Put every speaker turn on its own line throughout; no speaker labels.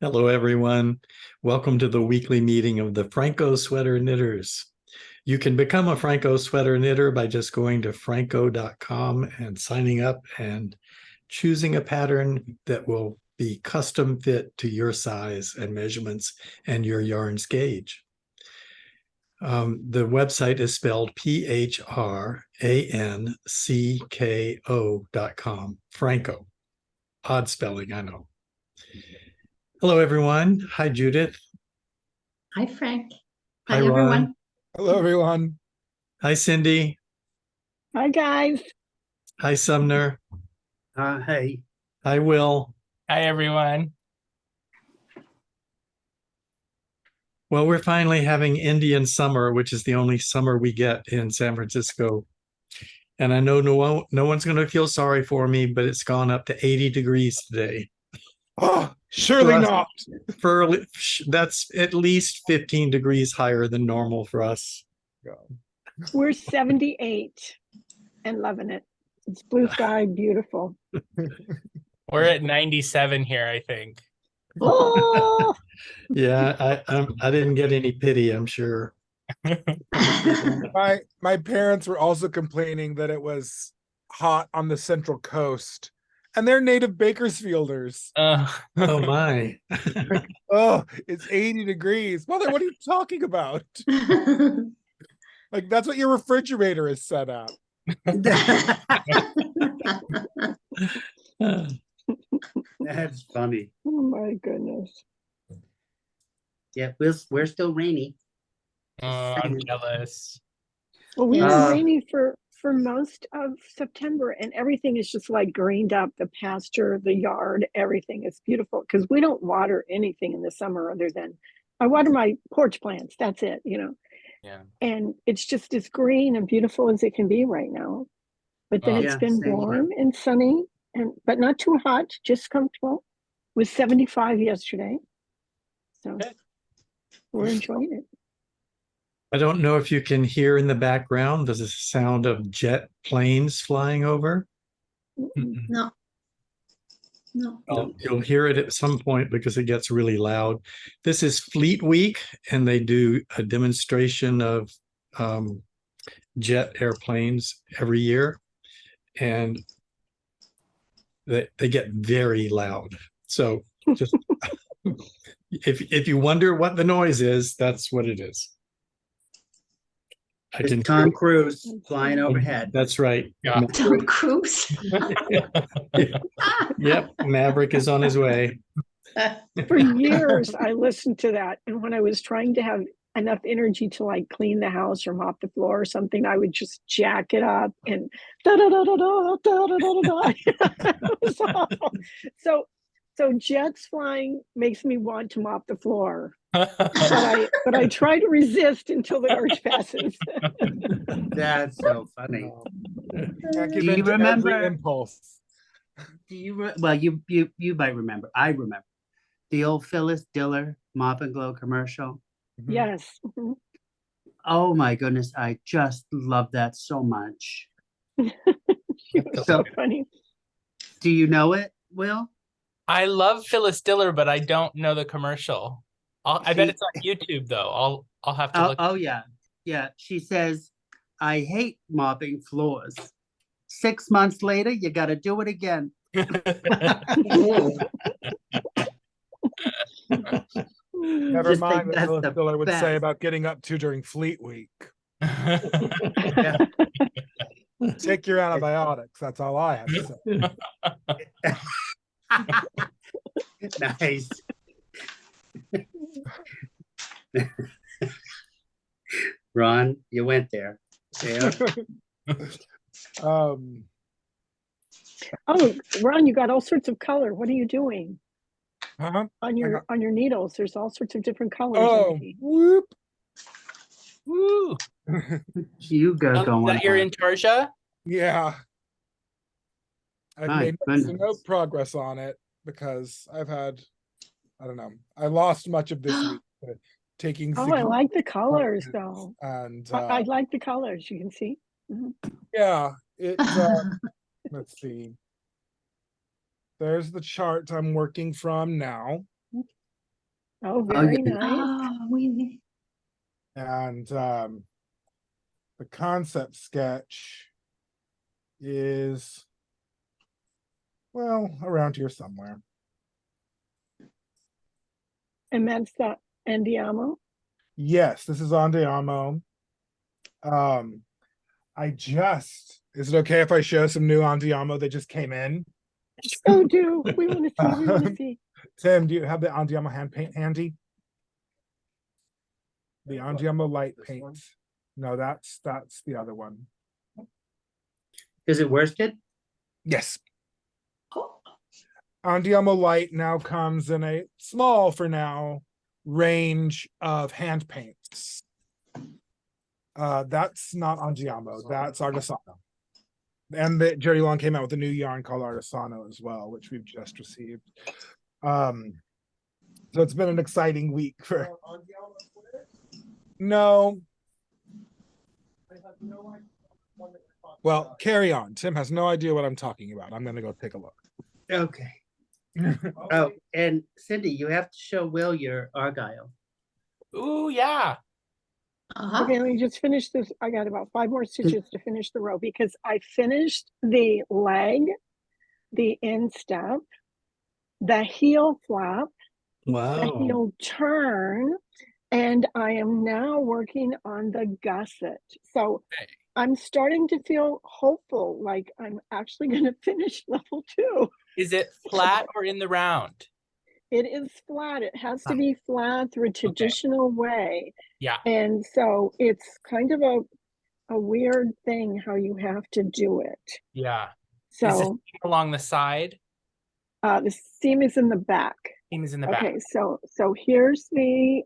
Hello, everyone. Welcome to the weekly meeting of the Franco Sweater Knitters. You can become a Franco Sweater Knitter by just going to franco.com and signing up and choosing a pattern that will be custom fit to your size and measurements and your yarn's gauge. The website is spelled PHRANCKO.com. Franco. Odd spelling, I know. Hello, everyone. Hi, Judith.
Hi, Frank.
Hi,
Hi,
Ron.
everyone.
Hello, everyone.
Hi, Cindy.
Hi, guys.
Hi, Sumner.
Hey.
Hi, Will.
Hi, everyone.
Well, we're finally having Indian summer, which is the only summer we get in San Francisco. And I know no one's going to feel sorry for me, but it's gone up to 80 degrees today.
Oh, surely
For us-
not.
That's at least 15 degrees higher than normal for us.
We're 78 and loving it. It's blue sky, beautiful.
We're at 97 here, I think.
Oh,
Yeah, I didn't get any pity, I'm sure.
My parents were also complaining that it was hot on the Central Coast, and they're native Bakersfielders.
Oh my.
Oh, it's 80 degrees. Mother, what are you talking about? Like, that's what your refrigerator is set at.
That's funny.
oh my goodness.
Yeah, we're still rainy.
I'm jealous.
Well, we've
Yeah.
been rainy for most of September, and everything is just like greened up. The pasture, the yard, everything is beautiful because we don't water anything in the summer other than I water my porch plants. That's it,
Yeah.
And it's just as green and beautiful as it can be right now. But then
Oh,
it's
yeah,
been
same here.
warm and sunny, but not too hot, just comfortable. It was 75 yesterday. So
Good.
we're enjoying it.
I don't know if you can hear in the background, there's a sound of jet planes flying over.
No.
You'll hear it at some point because it gets really loud. This is Fleet Week, and they do a demonstration of jet airplanes every year, and they get very loud. So just if you wonder what the noise is, that's what it is. I
It's
can
Tom Cruise flying overhead.
That's right.
Yeah.
Tom Cruise.
Yep, Maverick is on his way.
For years, I listened to that. And when I was trying to have enough energy to like clean the house or mop the floor or something, I would just jack it up and da da da da da da da da da. It was awful. So jets flying makes me want to mop the floor. But I try to resist until the urge passes.
That's so funny.
Can't give
Do
in
you
to
remember-
every impulse.
Do you well you might remember. I remember the old Phyllis Diller Mop and Glow commercial.
Yes.
Oh my goodness, I just love that so much.
So funny.
Do you know it, Will?
I love Phyllis Diller, but I don't know the commercial. I bet it's on YouTube though. I'll have to look.
Oh yeah. She says, "I hate mopping floors. 6 months later, you got to do it again."
Never
Just
mind
think
what
that's
Phyllis
the
Diller would say
best.
about getting up to during Fleet Week. Take your antibiotics. That's all I have to say.
Nice. Ron, you went there. Yeah.
Um,
Oh, Ron, you got all sorts of color. What are you doing
huh?
on your needles? There's all sorts of different colors.
Oh,
Okay.
whoop.
Woo.
You go
Is
going
that your
on.
Intarsia?
Yeah. I've
My
made next to no
goodness.
progress on it because I don't know, I lost much of this week taking.
Oh, I like the colors
appointments,
though.
And
I like the colors. You can see.
yeah, it. Let's see. There's the chart I'm working from now.
Oh, very
yeah.
nice.
Oh, we,
And the concept sketch is, well, around here somewhere.
And that's the Andiamo.
Yes, this is Andiamo. Is it okay if I show some new Andiamo that just came in?
Oh, do we want to see? We want to
Um,
see.
Tim, do you have the Andiamo hand paint handy? The Andiamo light paint. No, that's the other one.
Is it worsted?
Yes.
oh,
Andiamo light now comes in a small, for now, range of hand paints. That's not Andiamo, that's Artisano. And that Jerry Long came out with a new yarn called Artisano as well, which we've just received. So it's been an exciting week for. No. Well, carry on. Tim has no idea what I'm talking about. I'm gonna go take a look.
Okay. Oh, and Cindy, you have to show Will your Argyle.
Ooh, yeah.
uh-huh.
Okay, let me just finish this. I got about 5 more stitches to finish the row because I finished the leg, the instep, the heel flap, the
Wow.
heel turn, and I am now working on the gusset. So
Okay.
I'm starting to feel hopeful, like I'm actually going to finish level 2.
Is it flat or in the round?
It is flat. It has to be flat through a traditional way.
Yeah.
And so it's kind of a weird thing how you have to do it.
Yeah. Is
So
it along the side?
the seam is in the back.
Seam is in the
Okay,
back.
so here's the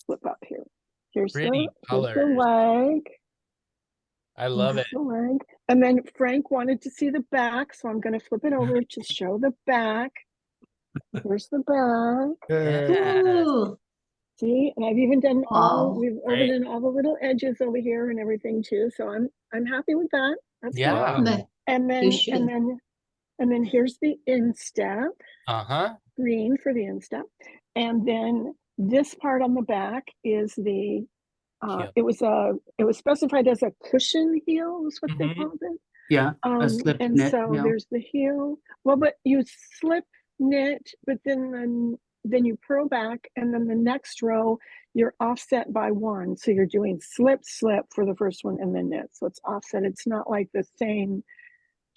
flip up here. Here's
Pretty
here's the
colors.
leg.
I love it.
Here's the leg. And then Frank wanted to see the back, so I'm gonna flip it over to show the back. Here's the back.
Yeah.
Ooh,
See, and I've even done all,
Wow.
we've
Great.
overdone all the little edges over here and everything too. So I'm happy with that. That's good.
Yeah.
but
And then
You should.
and then here's the instep,
Uh-huh.
green for the instep. And then this part on the back is the
Heel.
it was specified as a cushion heel is what they
Mhm.
called it.
Yeah, a slip
And
knit.
so
heel.
there's the heel. Well, but you slip knit, but then you purl back, and then the next row you're offset by 1. So you're doing slip, slip for the first one, and then knit. So it's offset. It's not like the same,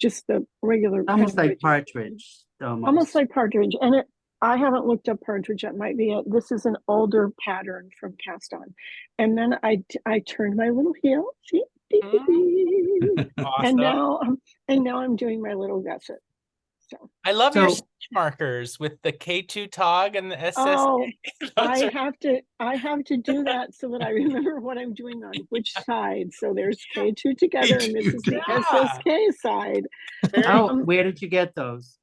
just the regular. kind
Almost
of
like
rigid-
partridge.
Almost like partridge. And I haven't looked up partridge. That might be it. This is an older pattern from Cast On. And then I turned my little heel. See? And
Awesome.
now I'm doing my little gusset. So
I love your
So-
stitch markers with the K2 tog and the SS.
oh,
Those
I
are-
have to do that so that I remember what I'm doing on which side. So there's K2 together, and this is the
Yeah.
SSK side.
very
Oh,
Um,
where did you get those?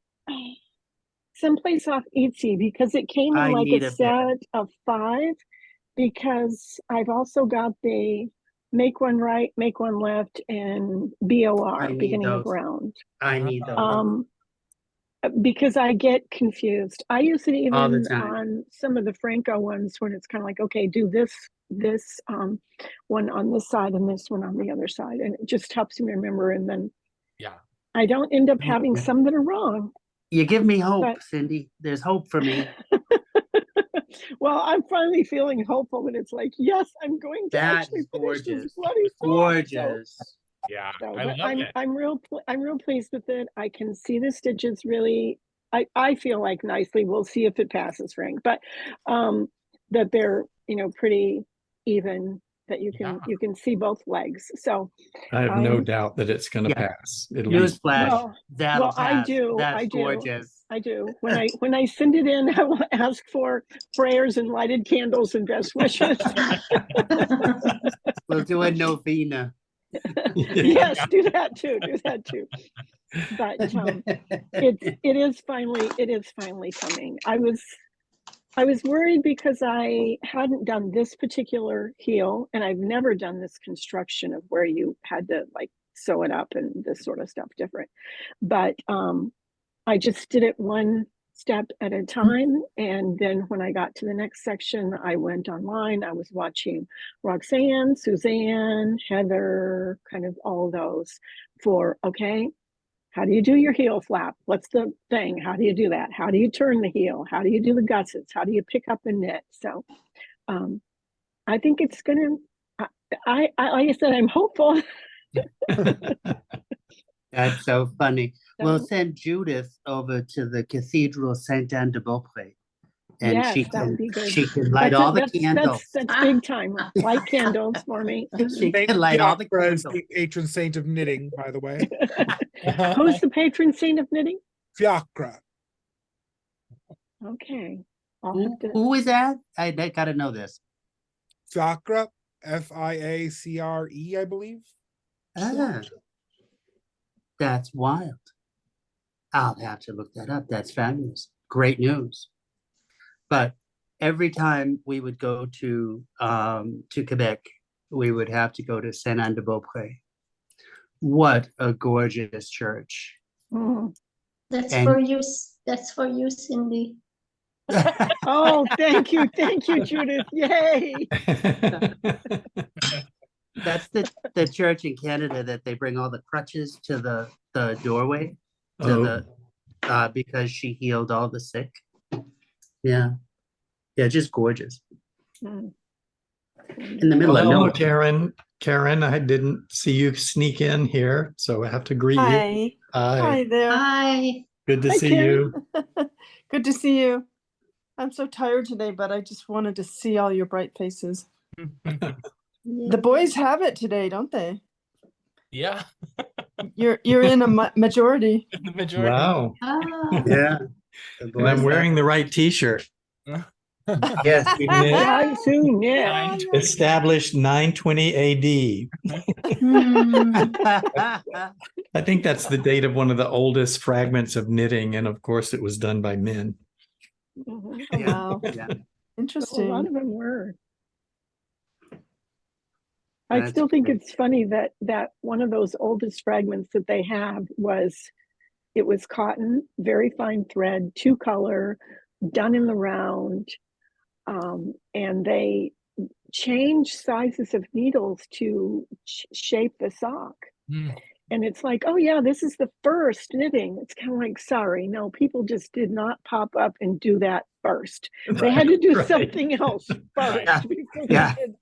Someplace off Etsy because it came in
I
like
need
a
a pair.
set of 5. Because I've also got the make one right, make one left, and BOR,
I need
beginning of
those.
round.
I need those.
Because I get confused. I use it
All the
even
time.
on some of the Franco ones when it's kind of like, okay, do this one on this side and this one on the other side, and it just helps me remember. And then
Yeah.
I don't end up
Oh,
having
yeah.
some that are wrong.
You give me hope,
But-
Cindy. There's hope for me.
Well, I'm finally feeling hopeful that it's like, yes, I'm going to
That
actually
is
finish this
gorgeous.
bloody song. So-
Gorgeous.
Yeah.
So,
I
but
love it.
I'm real pleased with it. I can see the stitches really. I feel like nicely. We'll see if it passes, Frank. But that they're pretty even. That you can see both legs. So
I have no doubt that it's going to
Yeah.
pass. It'll be
Newsflash.
well,
That'll
well, I
pass.
do.
That's
I do.
gorgeous.
I do. When I send it in, I will ask for prayers and lighted candles and best wishes.
We'll do a novena.
Yes, do that too. Do that too. But it is finally coming. I was worried because I hadn't done this particular heel, and I've never done this construction of where you had to like sew it up and this sort of stuff different. But I just did it one step at a time. And then when I got to the next section, I went online. I was watching Roxanne, Suzanne, Heather, kind of all those for, okay, how do you do your heel flap? What's the thing? How do you do that? How do you turn the heel? How do you do the gussets? How do you pick up a knit? So I think it's gonna, like I said, I'm hopeful.
That's so funny. We'll
So,
send Judith over to the Cathedral Saint Anne de Beaupré. And
yes,
she
that would be good.
she can light all the candles.
That's big time. Light candles for me.
She
Saint
can light all the
Fiacre is
candles.
the patron saint of knitting, by the way.
Who's the patron saint of knitting?
Fiacre.
Okay. I'll
Who,
have to,
who is that? I gotta know this.
Fiacre, Fiacre, I believe.
Ah, that's wild. I'll have to look that up. That's fabulous. Great news. But every time we would go to Quebec, we would have to go to Saint Anne de Beaupré. What a gorgeous church.
mm.
That's
And-
for you. That's for you, Cindy.
Oh, thank you, Judith. Yay.
That's the church in Canada that they bring all the crutches to the doorway to
Oh,
because she healed all the sick. Yeah. Yeah, just gorgeous.
Mm.
In the middle
well,
of
hello,
nowhere.
Karen. Karen, I didn't see you sneak in here, so I have to greet you.
Hi.
Hi,
Hi there.
Hi.
good to
Hi,
see
Karen.
you.
Good to see you. I'm so tired today, but I just wanted to see all your bright faces. The boys have it today, don't they?
Yeah,
You're in a majority.
the majority.
Wow.
Ah,
Yeah.
And I'm wearing the right t-shirt.
Yes, you did.
Guys who knit.
Fine.
Established 920 AD.
hmm.
I think that's the date of one of the oldest fragments of knitting. And of course, it was done by men.
Mhm.
Oh,
Yeah.
wow.
Yeah.
A lot
Interesting.
of them were. I
That's
still think
great.
it's funny that one of those oldest fragments that they have it was cotton, very fine thread, 2-color, done in the round, and they changed sizes of needles to shape the sock.
Mm.
And it's like, oh yeah, this is the first knitting. It's kind of like, sorry, no, people just did not pop up and do that first. They had to do
Right.
something else first.
Right.
before
Yeah.
they did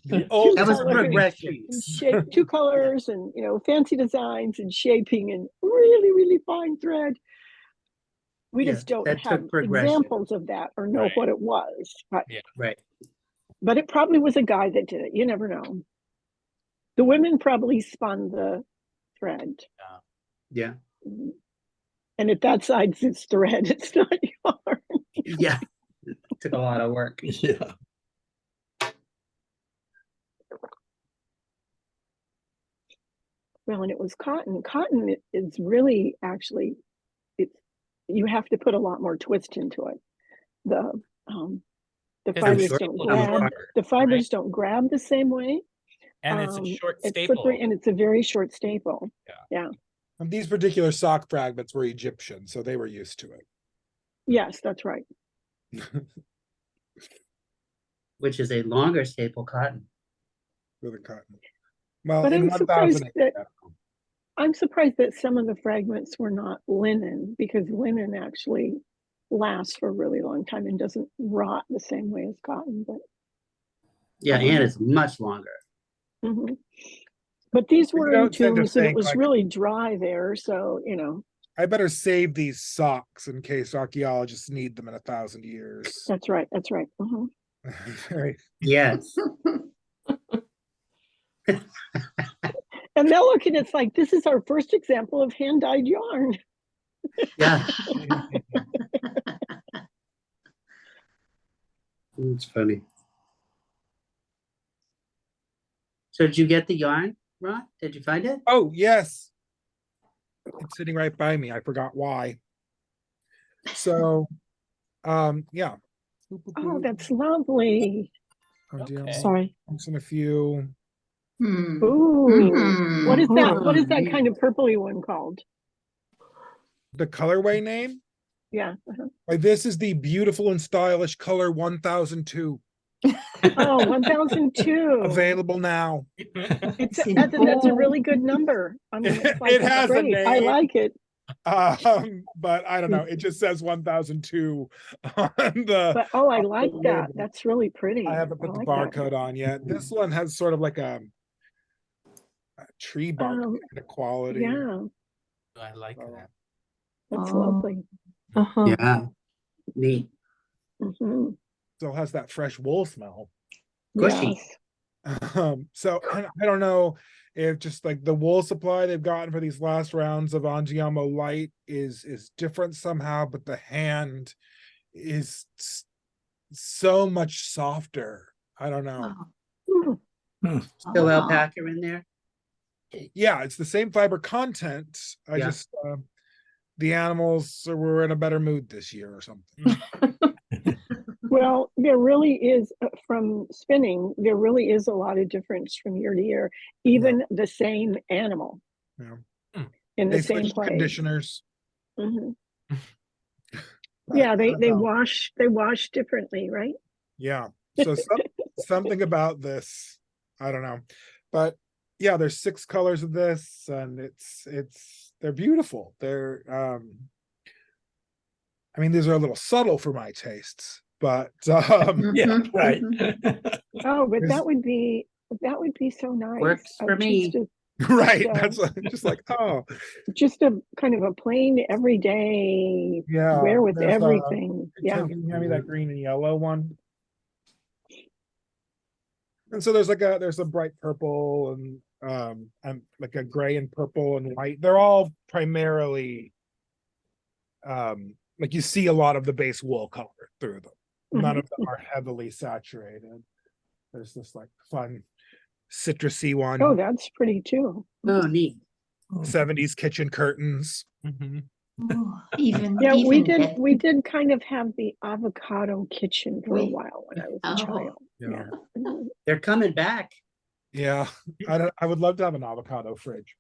The old
That was
colors and
progression.
shape, 2 colors and fancy designs and shaping and really, really fine thread. We
Yeah,
just don't
that took
have
progression.
examples of that or know
Right.
what it was.
Right.
But it probably was a guy that did it. You never know. The women probably spun the thread.
Yeah.
And at that size, it's thread. It's not yarn.
Yeah. Took a lot of work.
Yeah.
Well, and it was cotton. Cotton is really actually, you have to put a lot more twist into it. The
It's a
fibers
short
don't
little
grab.
fiber,
The fibers
right?
don't grab the same way.
And it's a short
It's
staple.
slippery and it's a very short staple.
And these particular sock fragments were Egyptian, so they were used to it.
Yes, that's right.
Which is a longer staple cotton.
For the cotton. Well,
But
in
I'm surprised
1000
that I'm surprised that some of the fragments were not linen, because linen actually lasts for a really long time and doesn't rot the same way as cotton. But
Yeah, and it's much longer.
mhm. But these
We
were in
don't tend to
tombs and it
think
was
like-
really dry there, so
I better save these socks in case archaeologists need them in 1,000 years.
that's right. That's right. Mhm.
Very
Yes.
And they'll look and it's like, this is our first example of hand-dyed yarn.
Yeah. It's funny. So did you get the yarn, Ron? Did you find it?
Oh, yes. It's sitting right by me. I forgot why. So, yeah.
Oh, that's lovely.
Oh, dear.
Okay.
Sorry.
Mixing a few.
Hmm.
Ooh.
Mhm.
What is that? What is
Oh,
that
neat.
kind of purpley one called?
The colorway name?
Yeah. Uh-huh.
Like this is the beautiful and stylish color 1002
Oh, 1002.
available now.
It's
It's in
that's a
bold.
really good number. I mean, it's like,
It has a
great. I
name.
like it.
But I don't know. It just says 1002 on the.
But oh, I
on the
like that.
label.
That's really pretty.
I haven't put the
like that.
barcode on yet. This one has sort of like a tree bark
Oh,
kind of quality.
Yeah,
I like
Oh.
that.
that's
Oh.
lovely.
Uh-huh.
Yeah, neat.
Mhm.
Still has that fresh wool smell.
Gushy.
Yes.
So I don't know if just like the wool supply they've gotten for these last rounds of Angiamo Light is different somehow, but the hand is so much softer. I don't know.
Oh.
Mm.
Still
Oh.
alpaca in there?
Yeah, it's the same fiber content. I
Yeah.
just the animals were in a better mood this year or something.
Well, there really is from spinning. There really is a lot of difference from year to year. Even the same animal
Yeah.
in the
They
same
switched
place.
conditioners.
Mhm.
but
Yeah,
I
they
don't know.
wash differently, right?
Yeah. So something about this, I don't know. But yeah, there's 6 colors of this, and they're beautiful. They're I mean, these are a little subtle for my tastes, but
Yeah,
Mhm,
right.
mhm.
Oh, but
There's-
that would be so nice.
Works for me.
right.
Yeah.
That's just like, oh
Just a kind of a plain everyday
yeah.
wear with
there's,
everything. Yeah.
Can you hand me that green and yellow one? And so there's a bright purple and like a gray and purple and white. They're all primarily like you see a lot of the base wool color through them. None of them are heavily saturated. There's this like fun citrusy one.
Oh, that's pretty too.
Oh, neat.
70s kitchen curtains.
Mhm.
Oh, even
Yeah, we
even
did
that.
we did kind of have the avocado kitchen for a
We-
while when I was a
Oh.
child.
Yeah.
Mhm.
They're coming back.
Yeah. I would love to have an avocado fridge.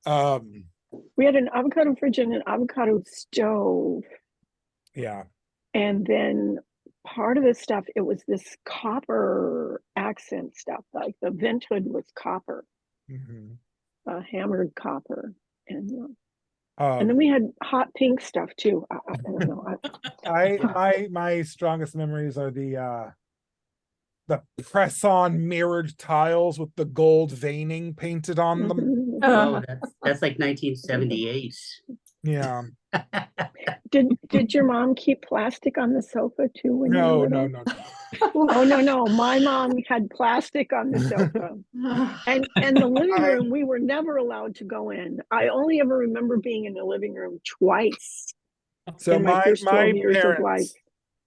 We had an avocado fridge and an avocado stove.
Yeah.
And then part of the stuff, it was this copper accent stuff, like the vent hood was copper,
Mhm.
hammered copper. And then we had hot pink stuff too. I don't know.
my strongest memories are the press-on mirrored tiles with the gold veining painted on them.
Mhm.
Oh, that's like 1978.
Yeah.
Did your mom keep plastic on the sofa too when you
No,
were
no,
little?
no, no.
Oh no, my mom had plastic on the sofa. And the living room, we were never allowed to go in. I only ever remember being in the living room twice
So
in my first 12 years of life.
parents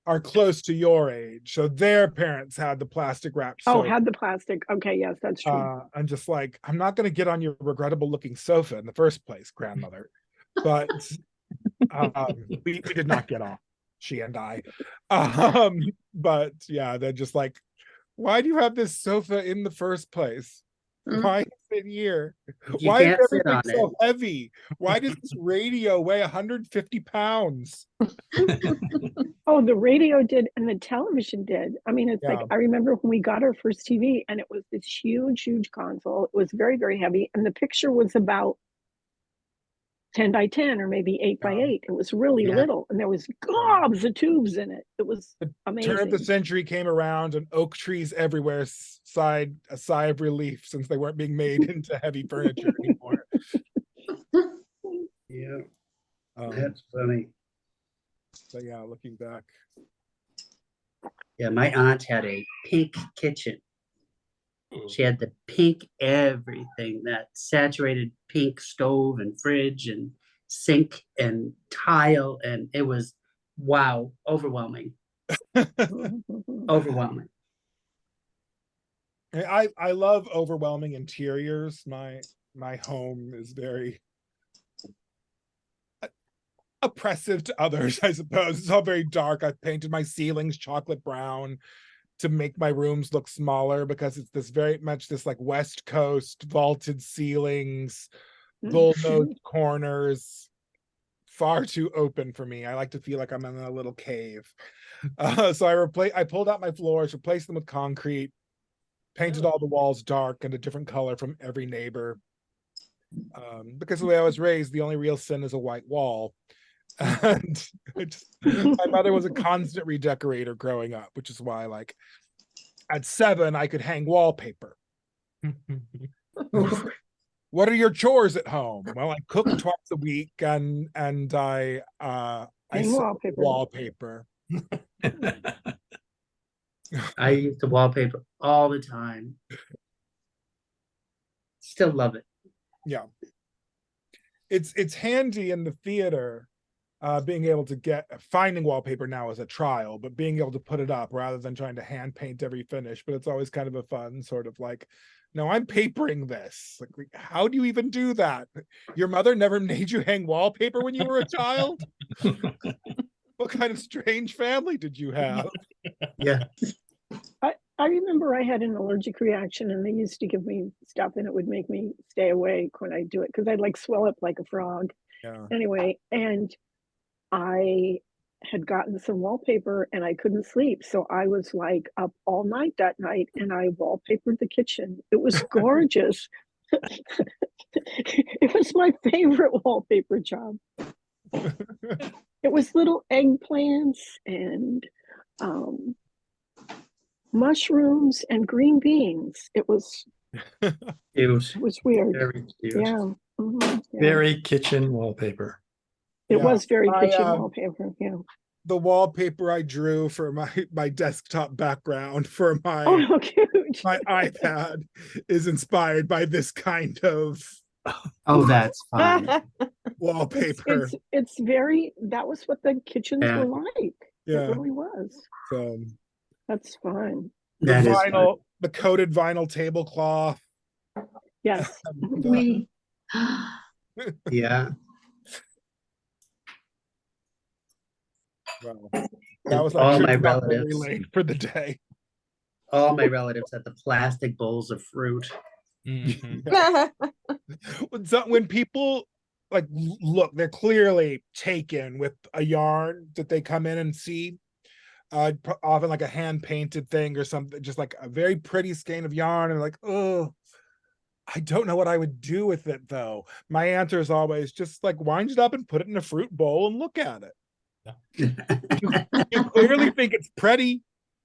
are close to your age, so their parents had the plastic wrapped
Oh,
sofa.
had the plastic. Okay, yes, that's true.
I'm just like, I'm not going to get on your regrettable looking sofa in the first place, grandmother. But we did not get on, she and I. But yeah, they're just like, why do you have this sofa in the first place?
Mm.
Why is it here?
You
Why is
can't sit
everything
on
so
it.
heavy? Why does this radio weigh 150 pounds?
Oh, the radio did and the television did. I mean, it's like
Yeah.
I remember when we got our first TV and it was this huge, huge console. It was very, very heavy. And the picture was about 10 by 10 or maybe 8 by
Yeah.
8. It was really
Yeah.
little and there was gobs of tubes in it. It was
Turn of
amazing.
the century came around and oak trees everywhere sighed a sigh of relief since they weren't being made into heavy furniture anymore.
Yeah,
Um,
funny.
so yeah, looking back.
Yeah, my aunt had a pink kitchen. She had the pink everything, that saturated pink stove and fridge and sink and tile, and it was wow, overwhelming, overwhelming.
I love overwhelming interiors. My home is very oppressive to others, I suppose. It's all very dark. I've painted my ceilings chocolate brown to make my rooms look smaller because it's this very much this like West Coast vaulted ceilings, gold nose corners, far too open for me. I like to feel like I'm in a little cave. So I pulled out my floors, replaced them with concrete, painted all the walls dark and a different color from every neighbor. Because the way I was raised, the only real sin is a white wall. And my mother was a constant redecorator growing up, which is why, like, at 7, I could hang wallpaper. What are your chores at home? Well, I cook twice a week and I
Hang
sell
wallpaper.
wallpaper.
I used to wallpaper all the time. Still love it.
Yeah. It's handy in the theater, being able to finding wallpaper now is a trial, but being able to put it up rather than trying to hand paint every finish. But it's always kind of a fun sort of like, no, I'm papering this. Like, how do you even do that? Your mother never made you hang wallpaper when you were a child? What kind of strange family did you have?
Yeah.
I remember I had an allergic reaction and they used to give me stuff and it would make me stay awake when I do it because I'd like swell up like a frog.
Yeah.
Anyway, and I had gotten some wallpaper and I couldn't sleep. So I was like up all night that night and I wallpapered the kitchen. It was gorgeous. It was my favorite wallpaper job. It was little eggplants and mushrooms and green beans. It was weird.
Very cute.
Yeah. Yeah.
Very kitchen wallpaper.
It
Yeah,
was very kitchen
I,
wallpaper. Yeah.
the wallpaper I drew for my desktop background for my
Oh, how cute.
my iPad is inspired by this kind of
Oh, that's fine.
wallpaper.
It's very, that was what the kitchens
Yeah.
were like.
Yeah.
It really was.
So
That's fun.
the
That is fun.
vinyl, the coated vinyl tablecloth.
Yes.
We.
Yeah.
Well, that was
All
our
my
trip about
relatives.
relay for the day.
All my relatives had the plastic bowls of fruit.
Mhm.
When people like look, they're clearly taken with a yarn that they come in and see. Often like a hand painted thing or something, just like a very pretty skein of yarn, and like, oh, I don't know what I would do with it though. My answer is always just like wind it up and put it in a fruit bowl and look at it. You clearly think it's pretty.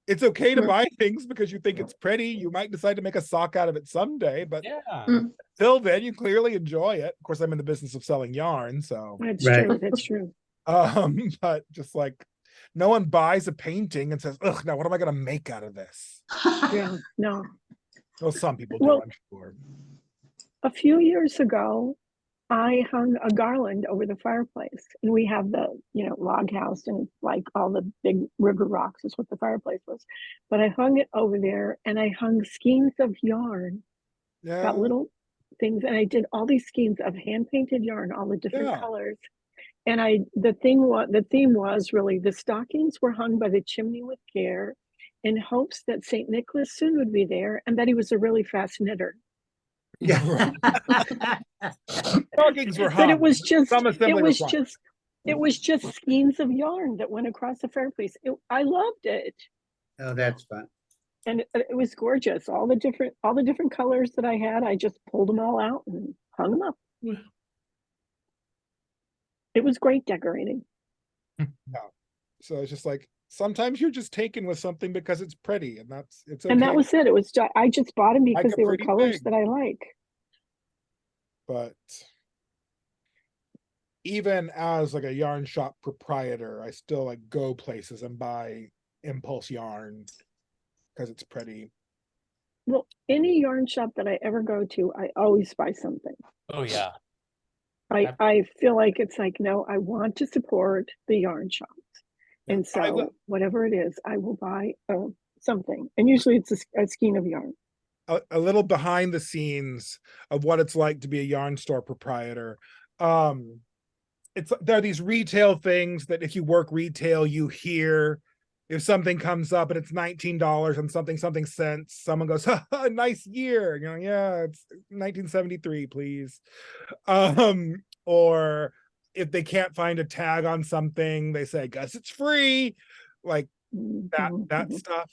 It's okay to buy things because you think it's pretty. You might decide to make a sock out of it someday, but
Yeah.
till then, you clearly enjoy it. Of course, I'm in the business of selling yarn, so
That's
Right.
true. That's true.
but just like no one buys a painting and says, ugh, now what am I gonna make out of this?
Yeah. No.
Well, some people do,
Well-
I'm sure.
A few years ago, I hung a garland over the fireplace, and we have the, log house, and like all the big river rocks is what the fireplace was. But I hung it over there, and I hung skeins of yarn,
Yeah.
got little things, and I did all these skeins of hand painted yarn, all the different
Yeah.
colors. And the theme was really the stockings were hung by the chimney with care, in hopes that St. Nicholas soon would be there, and that he was a really fast knitter.
Yeah.
Stockings were
But
hung.
it was just
Some assembly required.
it was just skeins of yarn that went across the fireplace. I loved it,
Oh, that's fun.
and it was gorgeous. All the different colors that I had, I just pulled them all out and hung them up. It was great decorating.
So it's just like sometimes you're just taken with something because it's pretty, and it's okay.
And that was it. It was I just bought them because
a
they were
pretty
colors
thing.
that I like.
But even as like a yarn shop proprietor, I still like go places and buy impulse yarn because it's pretty.
Well, any yarn shop that I ever go to, I always buy something.
Oh yeah.
I feel like it's like, no, I want to support the yarn shops. And
I
so whatever it is, I will buy something. And usually it's a skein of yarn.
A little behind the scenes of what it's like to be a yarn store proprietor. There are these retail things that if you work retail, you hear if something comes up and it's $19 and something cents, someone goes, nice year. Yeah, it's 1973, please. Or if they can't find a tag on something, they say, "Guess it's free," like that
Mhm.
stuff.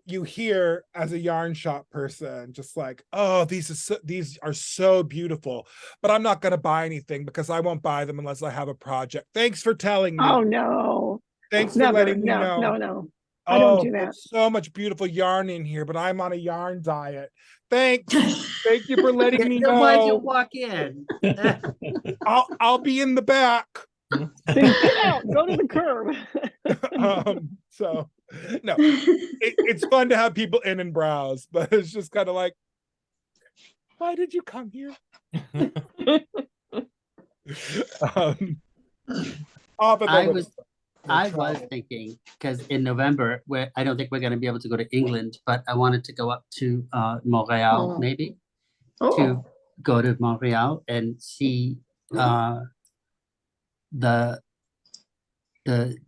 You hear as a yarn shop person, just like, "Oh, these are so beautiful, but I'm not gonna buy anything because I won't buy them unless I have a project. Thanks for telling me.
Oh, no,
Thanks for
never,
letting me
no,
know.
no, no. I don't do that.
There's so much beautiful yarn in here, but I'm on a yarn diet. Thanks. Thank you for letting me
Then why'd you
know.
walk in?
I'll be in the back."
Then get out, go to the curb.
So no, it's fun to have people in and browse, but it's just kind of like, why did you come here?
I was thinking, because in November, I don't think we're going to be able to go to England, but I wanted to go up to Montreal,
Oh.
maybe,
Oh,
to go to Montreal and see the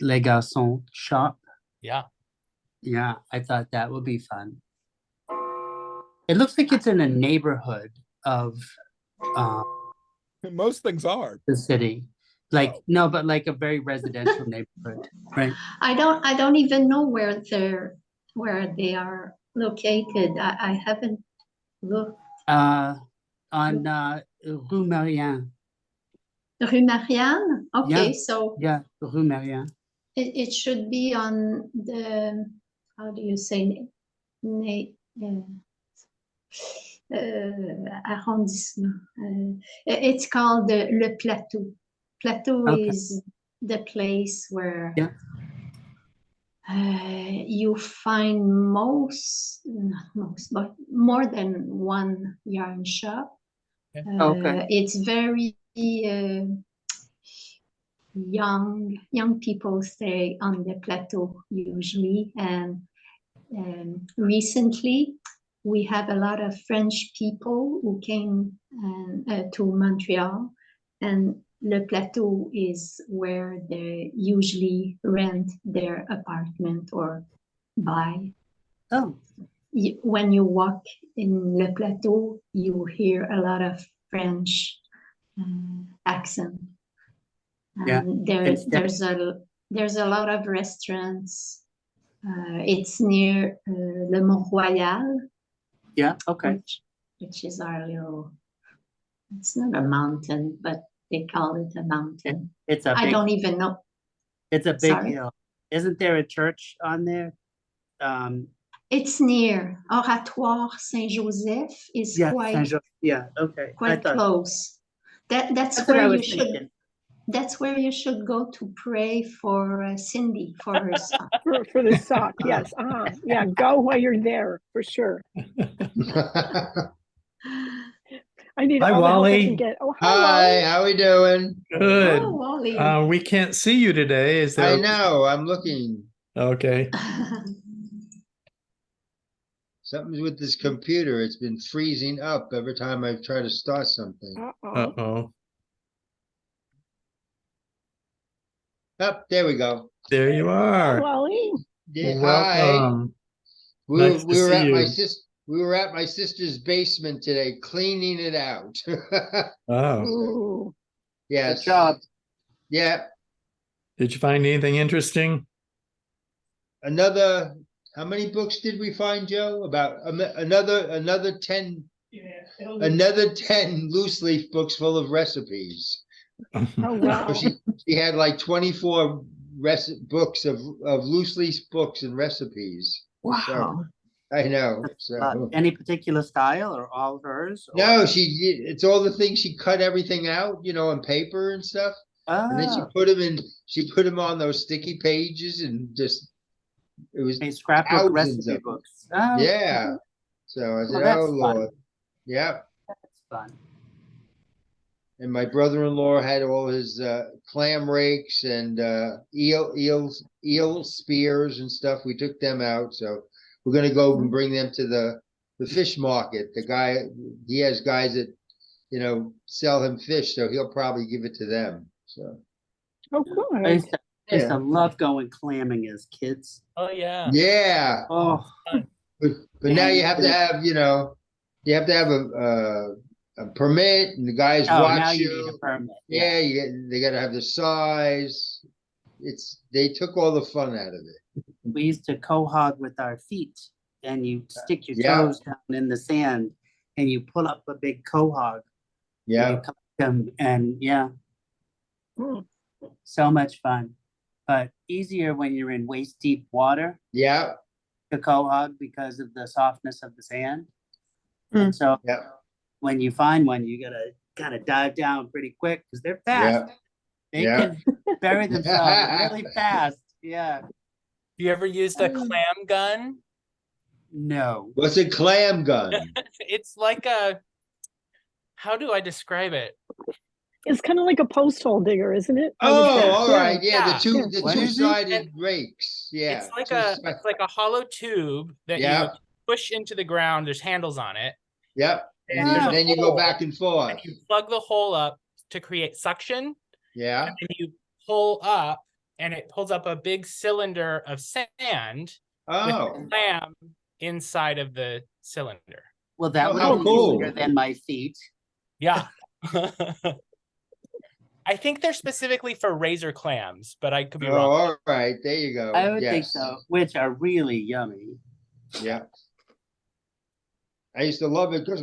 Les Garçons shop.
Yeah.
Yeah, I thought that would be fun. It looks like it's in a neighborhood of
most things are.
the city. Like, no, but like a very residential neighborhood, right?
I don't even know where they are located. I haven't looked.
On Rue Marianne.
Rue Marianne? Okay,
Yeah.
so
Yeah, Rue Marianne.
it should be on the, how do you say, arrondissement. It's called Le Plateau. Plateau
Okay.
is the place where
Yeah.
you find not most, but more than one yarn shop.
Okay.
It's very young people stay on the plateau usually, and recently we have a lot of French people who came to Montreal, and Le Plateau is where they usually rent their apartment or buy.
Oh,
When you walk in Le Plateau, you hear a lot of French accent.
Yeah,
There's a lot of restaurants. It's near Le Mont Royal,
yeah, okay.
which is our little. It's not a mountain, but they call it a mountain.
It's a
I
big,
don't even know.
it's a big
Sorry?
hill. Isn't there a church on there?
It's near Oratoire Saint-Joseph. Is
Yeah,
quite
yeah, okay.
quite close. That's
That's what I
where
was
you should.
thinking.
That's where you should go to pray for Cindy for her son.
For the sock, yes. Yeah, go while you're there, for sure. I need
Hi,
all the help I can
Wally.
get. Oh, hi,
Hi,
Wally.
how we doing?
Good.
Oh, Wally.
We can't see you today. Is there?
I know, I'm looking.
Okay.
Something's with this computer. It's been freezing up every time I try to start something.
Uh-oh.
Uh-oh.
Oh, there we go.
There you
Hi,
are.
Wally.
Yeah, hi.
Welcome.
We,
Nice to
we were
see
at my
you.
we were at my sister's basement today, cleaning it out.
Oh,
Ooh.
Yes.
Good job.
Yeah.
did you find anything interesting?
How many books did we find, Joe? About another 10 loose leaf books full of recipes.
Oh, wow.
So she had like 24 books of loose leaf books and recipes.
Wow.
So, I know. So
Any particular style or all hers? or-
no, it's all the things she cut everything out, on paper and stuff. And then she
Ah,
put them on those sticky pages and just, it was
a scrapbook
thousands
recipe
of them.
books. Oh,
Yeah. So I said,
that's
oh
fun.
Lord. Yeah.
That's fun.
And my brother-in-law had all his clam rakes and eel spears and stuff. We took them out. So we're gonna go and bring them to the fish market. The guy, he has guys that, sell him fish, so he'll probably give it to them. So
Oh,
I
good.
used to love going clamming as kids.
Oh yeah.
yeah.
Oh,
But now you have to have, you have to have a permit and the guys
Oh, now
watch
you need a
you.
permit.
Yeah, they gotta have the size. They took all the fun out of it.
We used to quahog with our feet, and you stick your
Yeah.
toes down in the sand, and you pull up a big quahog. And you
Yeah,
collect them, and yeah,
Hmm.
so much fun. But easier when you're in waist deep water
yeah,
to quahog because of the softness of the sand.
Mm.
And so
yeah,
when you find one, you gotta kind of dive down pretty quick because they're fast.
yeah.
They
Yeah.
can bury themselves really fast. Yeah.
You ever used a clam gun?
No.
What's a clam gun?
It's like a, how do I describe it?
It's kind of like a post hole digger, isn't it? I would
Oh,
say.
all right. Yeah,
Yeah.
the
What is it?
two-sided rakes. Yeah.
It's like
two-sided-
it's like a hollow tube that you
Yeah,
push into the ground. There's handles on it.
yep.
And
And
there's a
then you go
hole,
back and forth.
and you plug the hole up to create suction,
Yeah.
and you pull up, and it pulls up a big cylinder of sand with
Oh,
a clam inside of the cylinder.
Well, that
Oh,
would
how
be
cool.
easier than my feet.
Yeah. I think they're specifically for razor clams, but I could be
oh,
wrong.
all right. There you go.
I would think
Yes.
so, which are really yummy.
Yeah. I used to love it because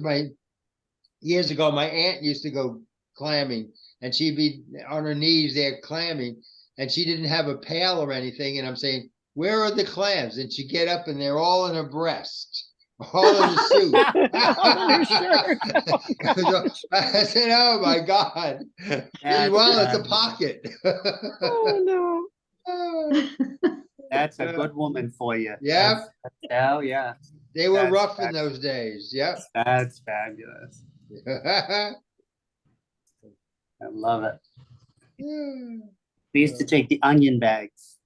years ago, my aunt used to go clamming and she'd be on her knees there clamming and she didn't have a pail or anything. And I'm saying, where are the clams? And she'd get up and they're all in her breast, all in the soup.
Oh, sure.
I said, oh my God.
That's
Well, it's a
fabulous.
pocket.
Oh no.
That's a good woman for you.
Yeah.
Oh, yeah.
They were
That's
rough in
fact-
those days. Yep.
That's fabulous. I love it. We used to take the onion bags,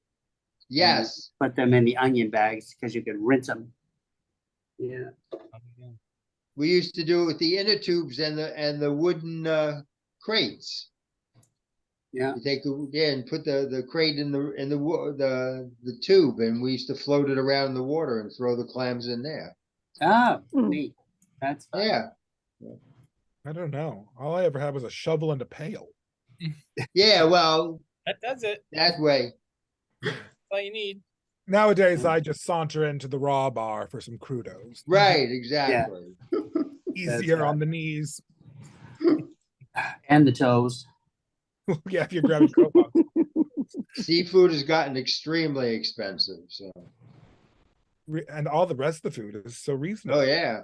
Yes.
put them in the onion bags because you could rinse them. Yeah.
We used to do it with the inner tubes and the wooden crates.
Yeah.
You take and put the crate in the tube, and we used to float it around the water and throw the clams in there.
Oh,
Hmm.
neat. That's fun.
Yeah,
I don't know. All I ever had was a shovel and a pail.
yeah. Well,
That does it.
that way.
That's all you need.
Nowadays, I just saunter into the raw bar for some crudos.
Right. Exactly.
Easier
right.
on the knees.
And the toes.
Yeah, if you're grabbing coupons.
Seafood has gotten extremely expensive. So.
And all the rest of the food is so reasonable.
Oh yeah.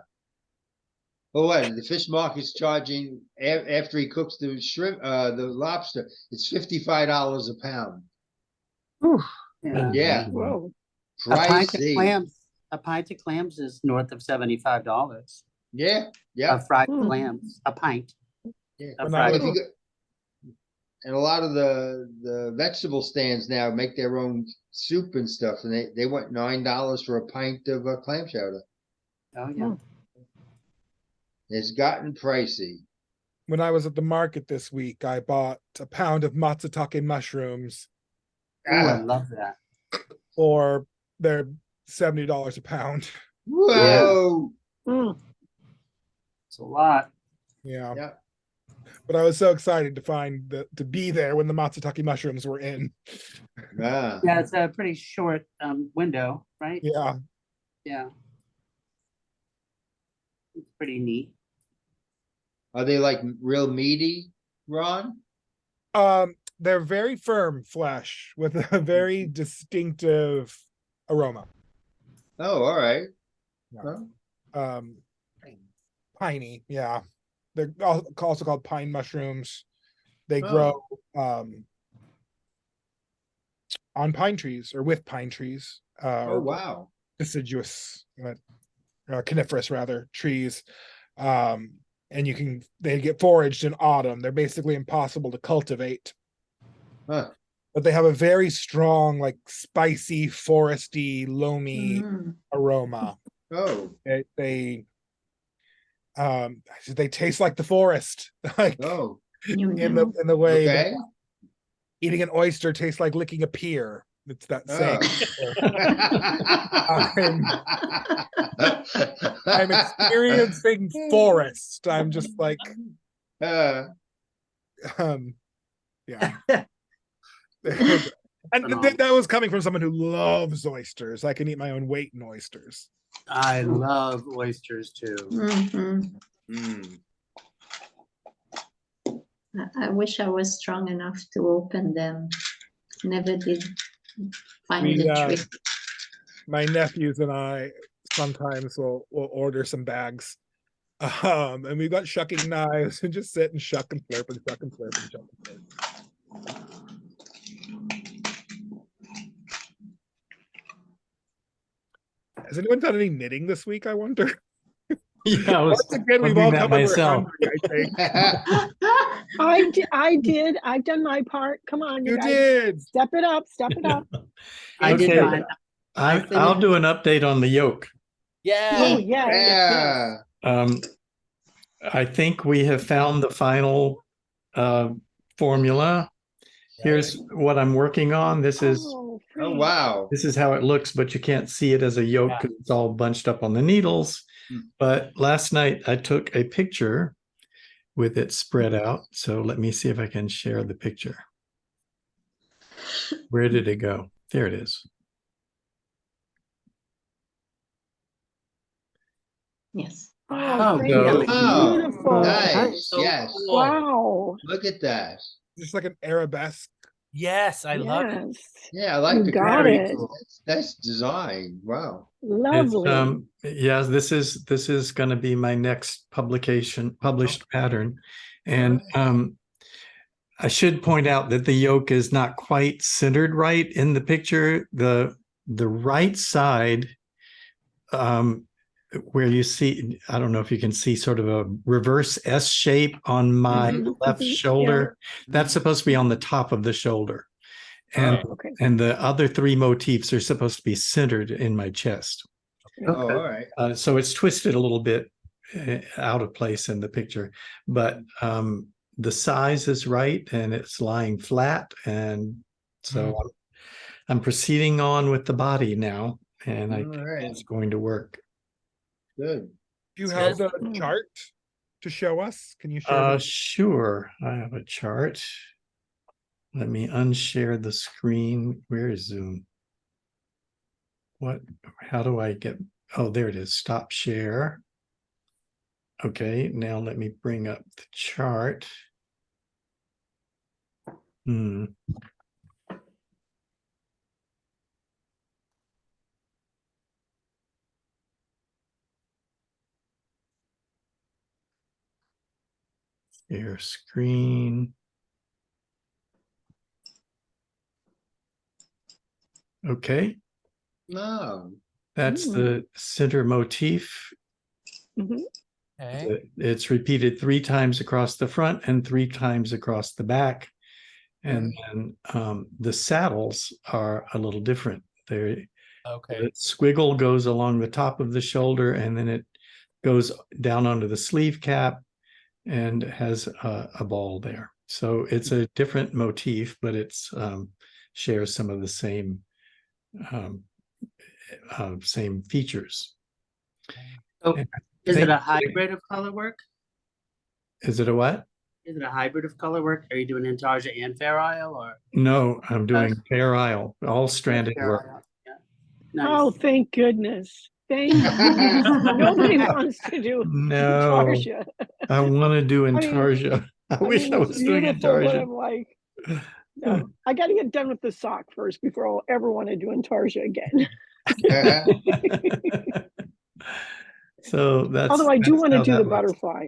Oh, what? The fish market's charging after he cooks the shrimp, the lobster. It's $55 a pound.
Yeah.
Yeah,
Whoa.
A pint of
pricey.
clams. A pint of clams is north of $75.
Yeah, yeah.
Of fried
Hmm.
clams. A pint.
Yeah.
Of
When
fried
I-
If you go- and a lot of the vegetable stands now make their own soup and stuff, and they want $9 for a pint of clam chowder.
Oh, yeah.
It's gotten pricey.
When I was at the market this week, I bought a pound of matsutake mushrooms
Oh, I
Ah,
love that.
for they're $70 a pound.
whoa!
Mm.
It's a lot.
Yeah.
Yeah.
But I was so excited to be there when the matsutake mushrooms were in.
Ah,
Yeah, it's a pretty short window, right?
Yeah.
Yeah. It's pretty neat.
are they like real meaty, Ron?
They're very firm flesh with a very distinctive aroma.
Oh, all right.
Yeah.
Huh?
Piney, yeah. They're also called pine mushrooms. They
Oh.
grow on pine trees or with pine trees.
Oh,
Or
wow.
deciduous, coniferous rather, trees. And they get foraged in autumn. They're basically impossible to cultivate.
Huh.
But they have a very strong, like spicy, foresty, loamy
Mm.
aroma.
Oh,
They taste like the forest, like
oh,
You
in
know.
the way that
okay.
eating an oyster tastes like licking a pier. It's that
Oh.
same. I'm experiencing forest. I'm just like, yeah. And that was coming from someone who loves oysters. I can eat my own weight in oysters.
I love oysters too.
Mhm.
Mm.
I wish I was strong enough to open them. Never did find
We,
the trick.
My nephews and I sometimes will order some bags. And we've got shucking knives and just sit and shuck and slurp and shuck and slurp and shuck and slurp. Has anyone done any knitting this week, I wonder?
Yeah, I was
Once again, we've
wondering
all
that
come over
myself.
hungry, I think.
I did. I've done my part. Come on, you
You
guys.
did.
Step it up. Step it up.
I did
Okay.
mine.
I'll do an update on the yolk.
Yeah.
Oh, yeah.
Yeah.
I think we have found the final formula. Here's what I'm working on. This is
Oh,
Frank.
wow.
this is how it looks, but you can't see it as a yolk
Yeah.
because it's all bunched up on the needles.
Hmm.
But last night I took a picture with it spread out. So let me see if I can share the picture. Where did it go? There it is.
Yes.
Oh, Frank,
So-
that's
Wow.
beautiful.
Nice.
So
Yes.
cool.
Wow.
Look at that.
Just like an arabesque.
Yes, I love it.
Yes.
Yeah, I like
You
the
got
very
it.
cool. That's design. Wow.
It's,
Lovely.
yeah, this is going to be my next published pattern. And I should point out that the yoke is not quite centered right in the picture. The right side, where you see, I don't know if you can see sort of a reverse S shape on my
Mhm,
left
mhm,
shoulder. That's supposed to be on the top of the shoulder. And
Okay.
and the other three motifs are supposed to be centered in my chest.
Oh, all right.
So it's twisted a little bit out of place in the picture, but the size is right and it's lying flat. And so I'm proceeding on with the body now, and I
All
think
right.
it's going to work.
Good.
Do you
Yes.
have the chart to show us? Can you share? the-
Sure. I have a chart. Let me unshare the screen. Where is Zoom? How do I get, oh, there it is. Stop share. Okay, now let me bring up the chart. Share screen. Okay,
No.
that's the center motif.
Mhm.
Okay.
It's repeated 3 times across the front and 3 times across the back. And then the saddles are a little different. The
Okay.
squiggle goes along the top of the shoulder, and then it goes down onto the sleeve cap and has a ball there. So it's a different motif, but it's shares some of the same same features.
So,
And
is it
think-
a hybrid of color work?
Is it a what?
Is it a hybrid of color work? Are you doing Intarsia and Fair Isle or?
No, I'm doing
Nice.
Fair Isle, all stranded
Fair
work.
Isle, yeah.
Oh,
Nice.
thank goodness. Thank goodness. Nobody wants to do
No,
Tarsia.
I want to do
mean-
Intarsia. I wish I
mean, it's
was doing
beautiful, but
Intarsia.
I'm like, no, I got to get done with the sock first before I'll ever want to do Intarsia again.
So that's.
Although I do
that's
want to
how
do
that
the
looks.
butterfly.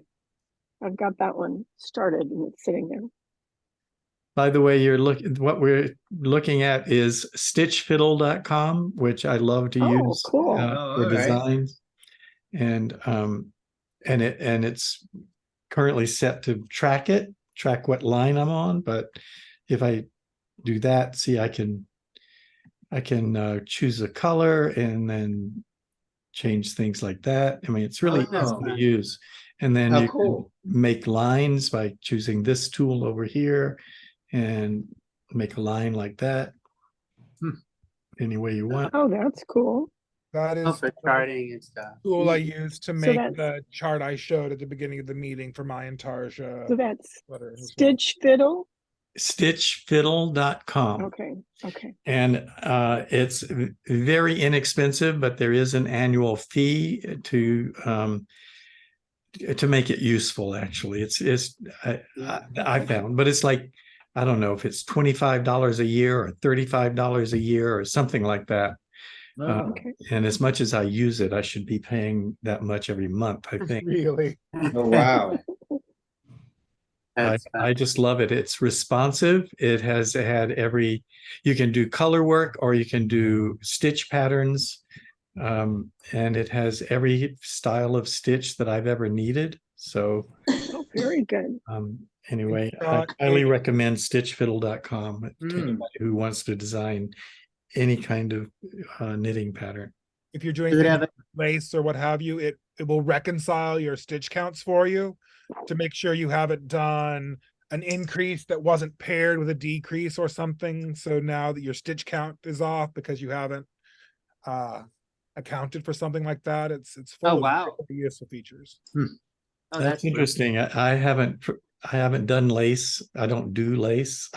I've got that one started and it's sitting there.
By the way, what we're looking at is stitchfiddle.com, which I love to
Oh,
use
cool.
for
all right.
designs. And it's currently set to track what line I'm on. But if I do that, see, I can choose a color and then change things like that. I mean, it's really
Oh.
easy to use. And then
Oh,
you
cool.
can make lines by choosing this tool over here and make a line like that. any way you want.
Oh, that's cool.
That
Oh,
is
for
the
charting and stuff.
tool I used to make
that's-
the chart I showed at the beginning of the meeting for my Intarsia
So that's
sweater as well.
Stitch Fiddle.
Stitchfiddle.com.
Okay. Okay.
And it's very inexpensive, but there is an annual fee to make it useful. Actually, I found, but it's like, I don't know if it's $25 a year or $35 a year or something like that.
Oh,
Okay.
And as much as I use it, I should be paying that much every month, I think.
Really?
oh, wow.
That's
I just love it. It's responsive. It has had you can do color work or you can do stitch patterns. And it has every style of stitch that I've ever needed. So
Oh, very good.
anyway, I
got
highly
a-
recommend stitchfiddle.com to
Mm.
anybody who wants to design any kind of knitting pattern.
If you're doing
Does it
things
have
with lace or what have you, it will reconcile your stitch counts for you to make sure you haven't done an increase that wasn't paired with a decrease or something. So now that your stitch count is off because you haven't accounted for something like that, it's full
Oh,
of
wow.
really useful features.
Oh,
That's
really-
interesting. I haven't done lace. I don't do lace.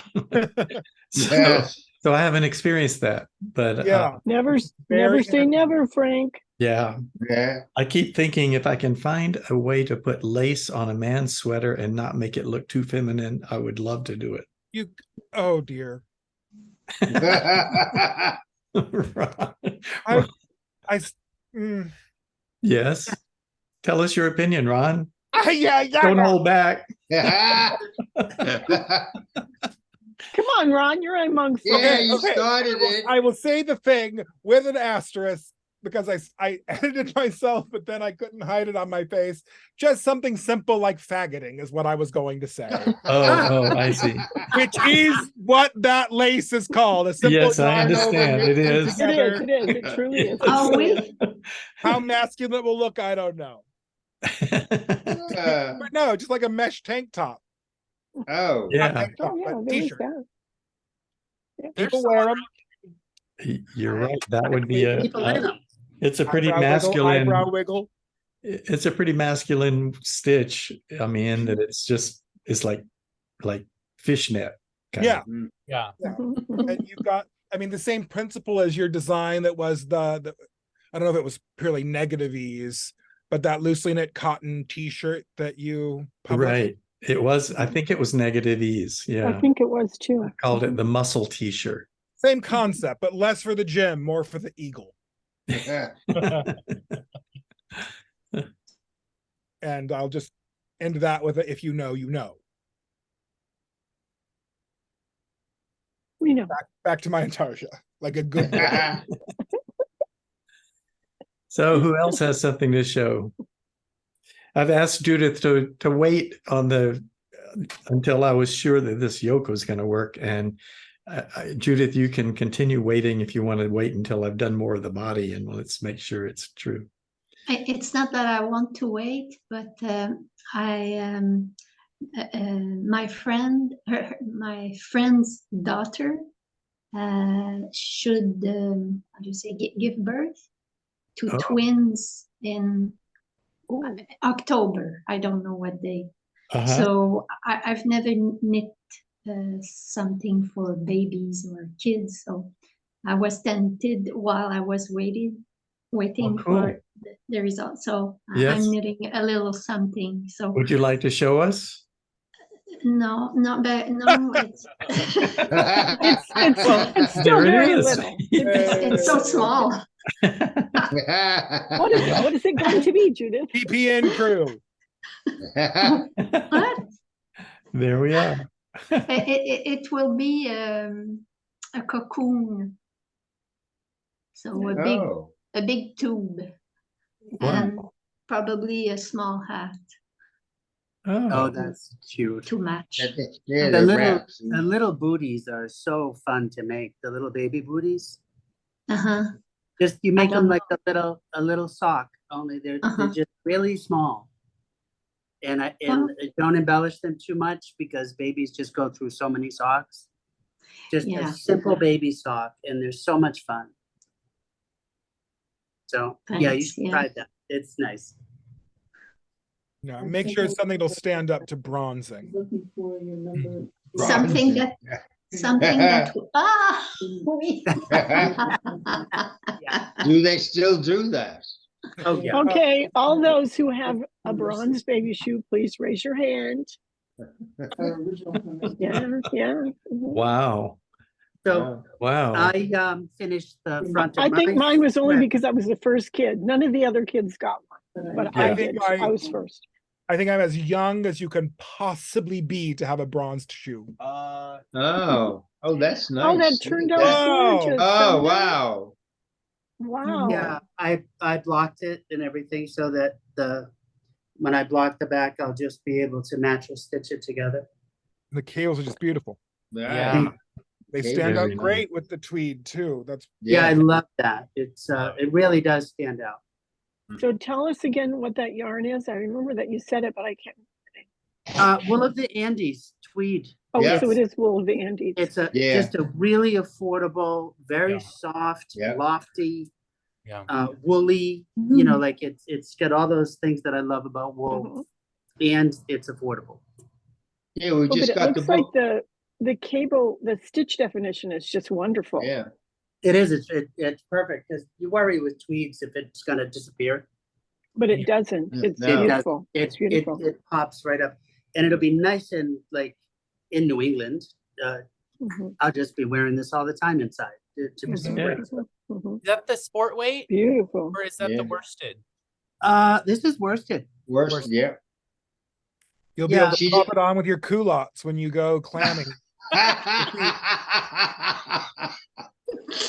So,
Yes.
so I haven't experienced that. But
Yeah.
Never
Very
say never, Frank.
yeah,
Yeah.
I keep thinking if I can find a way to put lace on a man's sweater and not make it look too feminine, I would love to do it.
Oh dear.
Right.
I s- mm.
Yes. Tell us your opinion, Ron.
Yeah.
Don't hold back.
Yeah,
Come on, Ron. You're amongst
you
okay.
started it.
I will say the thing with an asterisk because I edited myself, but then I couldn't hide it on my face. Just something simple like faggoting is what I was going to say,
Oh, I see.
which is what that lace is called. A simple
Yes, I
yarn over
understand. It
knit
is.
It
together.
is. It is. It truly is.
Are we?
How masculine it will look, I don't know.
Uh,
But no, just like a mesh tank top.
oh,
Not
Yeah,
tank top,
Oh, yeah.
but
There is
t-shirt.
that.
People wear them.
you're right. That would be
People in them.
it's a pretty
Eyebrow wiggle,
masculine,
eyebrow wiggle.
it's a pretty masculine stitch. I mean, that it's like fishnet. kind
Yeah.
of.
Yeah.
And you've got, I mean, the same principle as your design that was the I don't know if it was purely negative ease, but that loosely knit cotton t-shirt that you published.
Right. It was, I think it was negative ease.
I
Yeah.
think it was too.
I called it the muscle t-shirt.
Same concept, but less for the gym, more for the eagle. And I'll just end that with a, if you know, you know.
We know.
Back to my Intarsia, like a good boy.
So who else has something to show? I've asked Judith to wait on until I was sure that this yoke was going to work. And Judith, you can continue waiting if you want to wait until I've done more of the body, and let's make sure it's true.
It's not that I want to wait, but my friend's daughter should how do you say give birth to
Oh.
twins in October. I don't know what day.
Uh-huh.
So I've never knit something for babies or kids. So I was tempted while I was waiting
cool.
for the result. So
Yes.
I'm knitting a little something. So
Would you like to show us?
no, not bad. No, it's
It's still
There it
very
is.
little.
it's so small.
What is it going to be, Judith?
PPN crew.
What?
There we are.
It will be a cocoon. So
Oh,
a big tube and probably a small hat
Oh, that's cute.
to match.
yeah,
The
they're
little,
wraps.
the little booties are so fun to make. The little baby booties.
Uh-huh.
Just you make
don't
them like a little sock. Only they're
Uh-huh.
just really small. And
Wow.
don't embellish them too much because babies just go through so many socks. Just a
Yeah.
simple baby sock, and they're so much fun. So yeah, you
Thanks,
should
yeah.
try that. It's nice.
Yeah, make sure it's something that'll stand up to bronzing.
Looking for your number.
Something
Bronzing.
that oui.
Do they still do that?
Oh yeah.
Okay, all those who have a bronze baby shoe, please raise your hand.
Our original comment.
Yeah, yeah. mhm.
Wow.
So
Wow.
I finished the front of
I think mine was only
sweater.
because I was the first kid. None of the other kids got one, but
Yeah.
I
I think
did.
I-
I was first.
I think I'm as young as you can possibly be to have a bronzed shoe.
Oh, that's nice.
Oh, that
Look
turned
at
out
that.
Wow.
gorgeous.
Oh,
doesn't it?
wow.
Wow.
Yeah, I blocked it and everything so that when I block the back, I'll just be able to natural stitch it together.
The Kales are just beautiful.
Yeah.
Right.
They
Okay,
stand out
very
great with the tweed too. That's
Yeah, I love that. It's it really does stand out.
So tell us again what that yarn is. I remember that you said it, but I can't.
Wool of the Andes tweed.
Oh,
Yeah.
so it is wool of the Andes.
It's
Yeah.
just a really affordable, very
Yeah.
soft,
Yeah.
lofty,
Yeah.
woolly. You know, like it's got all those things that I love about wool, and it's affordable.
Yeah, we
Oh, but
just
it
got the
looks like
book.
the cable, the stitch definition is just wonderful.
Yeah,
It is. It's perfect because you worry with tweeds if it's gonna disappear.
But it doesn't.
Mm,
It's
no. It does.
beautiful. It's
It
beautiful.
pops right up, and it'll be nice and like in New England.
Mhm,
I'll just be wearing this all the time inside to be
mhm,
great.
mhm, mhm.
Is that the sport weight
Beautiful.
or is that
Yeah.
the worsted?
This is worsted.
worse, yeah.
you'll be
Yeah.
able to
She
pop
ju-
it on with your culottes when you go clamming.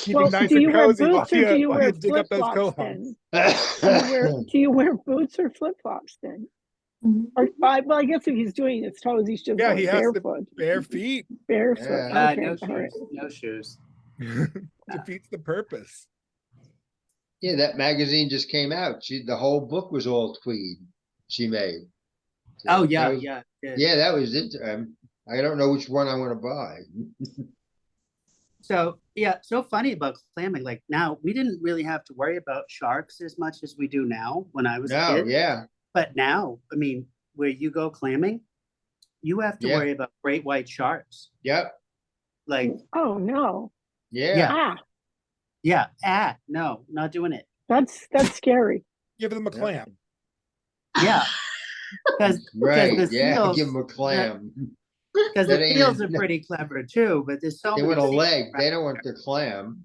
Keep
Well,
it nice
do
and
you wear
cozy while
boots or do you
while
wear
dig up
flip
those
flops
cohons.
then? Do you wear boots or flip flops then? Or well, I guess if he's doing his toes, he's just
Yeah,
going
he has to-
barefoot.
Bare feet
Barefoot.
Yeah.
Okay,
No
all right.
shoes. No shoes.
defeats the purpose.
Yeah, that magazine just came out. The whole book was all tweed she made. So
Oh
that
yeah,
was-
yeah.
Yeah, that was it. I don't know which one I want to buy.
So yeah, so funny about clamming. Like now, we didn't really have to worry about sharks as much as we do now when I was a
No,
kid.
yeah,
But now, I mean, where you go clamming, you have to
Yeah.
worry about great white sharks.
yep,
Like,
Oh no.
yeah.
Ah,
no, not doing it.
that's scary.
Give them a
Yeah.
clam.
Yeah, because
Right,
the
yeah,
seals,
give them a clam.
because
That
the
ain't
seals
it.
are pretty clever too. But there's so
They
many
want a
seals
leg,
around.
they don't want the clam.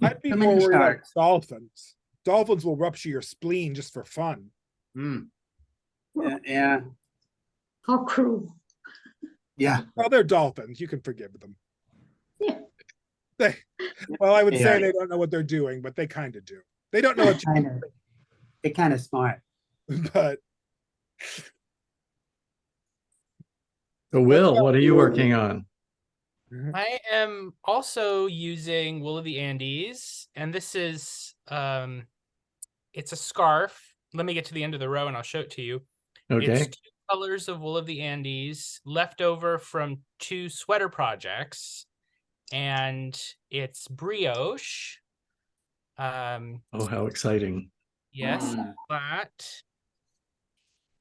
I'd be
So
more
many
worried about
sharks.
dolphins. Dolphins will rupture your spleen just for fun.
Hmm.
Yeah,
How cruel.
yeah.
Well, they're dolphins. You can forgive them.
Yeah.
Well, I would
They
say
are.
they don't know what they're doing, but they kind of do. They don't know what
They're kind of smart.
but
So Will, what are you working on?
I am also using Wool of the Andes, and this is it's a scarf. Let me get to the end of the row and I'll show it to you.
Okay.
It's 2 colors of Wool of the Andes left over from 2 sweater projects, and it's brioche.
Oh, how exciting.
Yes,
Mm.
that.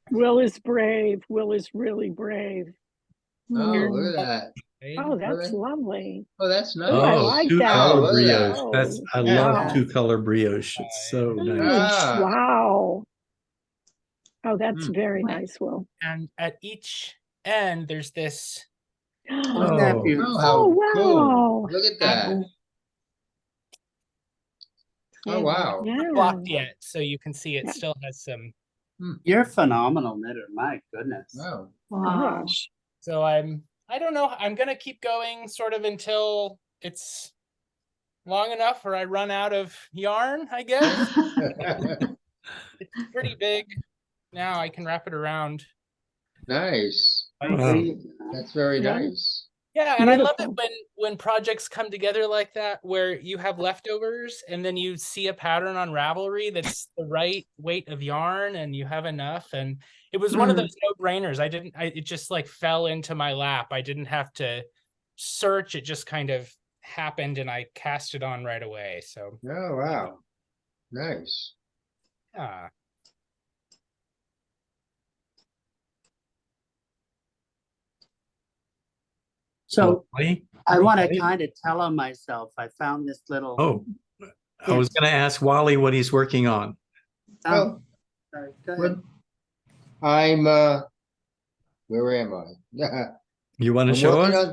Will is brave. Will is really brave.
Oh, look at that.
Oh, that's
Okay.
lovely.
Oh, that's nice.
Oh, I
Oh,
like
two
that.
color
Oh, look at that.
brioche. That's I
Oh,
love
yeah.
2-color brioche. It's so
Oh,
nice.
Ah.
wow. Oh, that's
Mm.
very
Wow.
nice, Will.
And at each end, there's this.
Isn't that
Oh.
beautiful?
Oh, how
Oh, wow.
cool. Look at that.
And
Oh, wow.
Yeah.
blocked yet, so you can see it
Yeah.
still has some.
You're a phenomenal knitter. My goodness.
Wow.
Wow.
Gosh.
So I don't know. I'm gonna keep going sort of until it's long enough or I run out of yarn, I guess. It's pretty big. Now I can wrap it around.
Nice.
Wow.
That's very
Yeah.
nice.
Yeah, and I love it
Beautiful.
when projects come together like that, where you have leftovers and then you see a pattern on Ravelry that's the right weight of yarn and you have enough. And it was one of
Mm.
those no-brainers. It just like fell into my lap. I didn't have to search. It just kind of happened and I cast it on right away. So
Oh, wow. Nice.
yeah.
So
Wally?
I want to
Okay.
kind of tell on myself. I found this little.
Oh, I was
Yes.
going to ask Wally what he's working on.
Oh, sorry. Go ahead.
I'm, where am I?
You want to
I'm
show
working
us?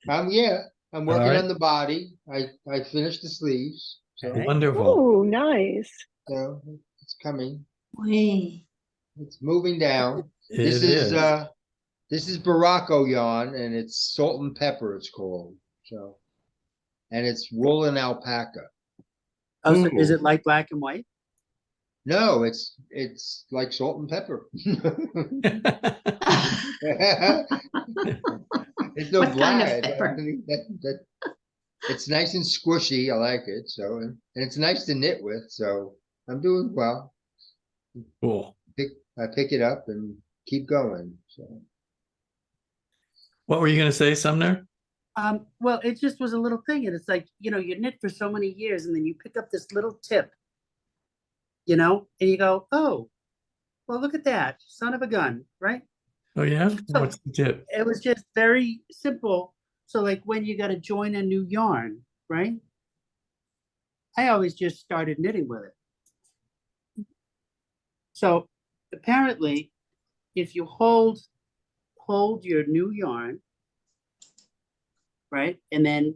on, I'm working
right.
on the body. I finished the sleeves. So,
Okay.
Wonderful.
Oh, nice.
so it's coming.
Oui.
It's moving down.
It
This
is.
this is Baracco yarn, and it's salt and pepper, it's called. So, and it's wool and alpaca.
Oh, so is
Ooh.
it like black and white?
No, it's like salt and pepper. It's no
What kind of
black.
pepper?
It's nice and squishy. I like it. So, and it's nice to knit with. So I'm doing well.
Cool.
I pick it up and keep going. So
What were you going to say, Sumner?
Well, it just was a little thing, and it's like, you knit for so many years, and then you pick up this little tip, and you go, oh, well, look at that, son of a gun, right?
Oh, yeah? What's the tip?
It was just very simple. So like when you got to join a new yarn, right? I always just started knitting with it. So apparently, if you hold your new yarn, right, and then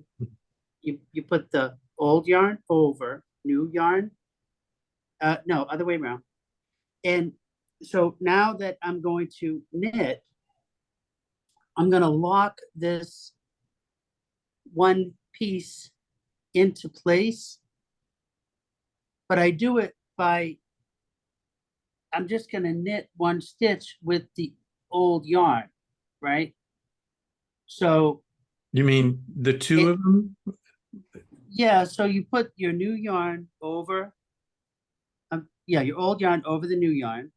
you put the old yarn over new yarn. No, other way around. And so now that I'm going to knit, I'm going to lock this one piece into place, but I do it by, I'm just going to knit one stitch with the old yarn, right? So
You mean the two of them?
yeah, so you put your new yarn over, yeah, your old yarn over the new yarn.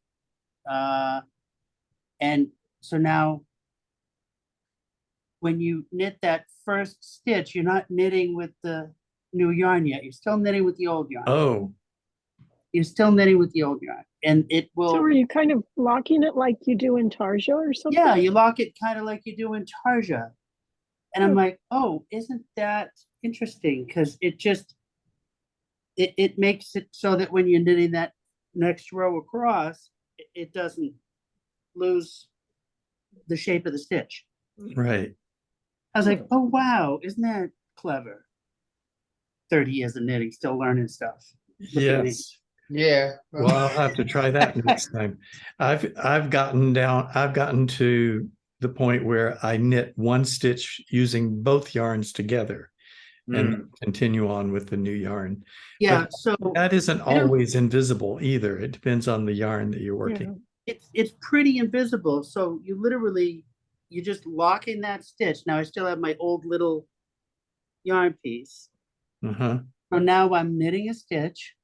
And so now when you knit that first stitch, you're not knitting with the new yarn yet. You're still knitting with the old yarn.
Oh,
You're still knitting with the old yarn. And it will.
So are you kind of locking it like you do in Tarja or something?
Yeah, you lock it kind of like you do in Tarja. And I'm like, oh, isn't that interesting? Because it makes it so that when you're knitting that next row across, it doesn't lose the shape of the stitch.
right.
I was like, oh, wow, isn't that clever? 30 years of knitting, still learning stuff. Look at me.
Yes.
yeah.
Well, I'll have to try that next time. I've gotten to the point where I knit one stitch using both yarns together and continue on with the new yarn.
Yeah,
But
so
that isn't
I don't-
always invisible either. It depends on the yarn that you're working.
it's pretty invisible. So you're just locking that stitch. Now I still have my old little yarn piece.
Uh-huh.
So now I'm knitting a stitch.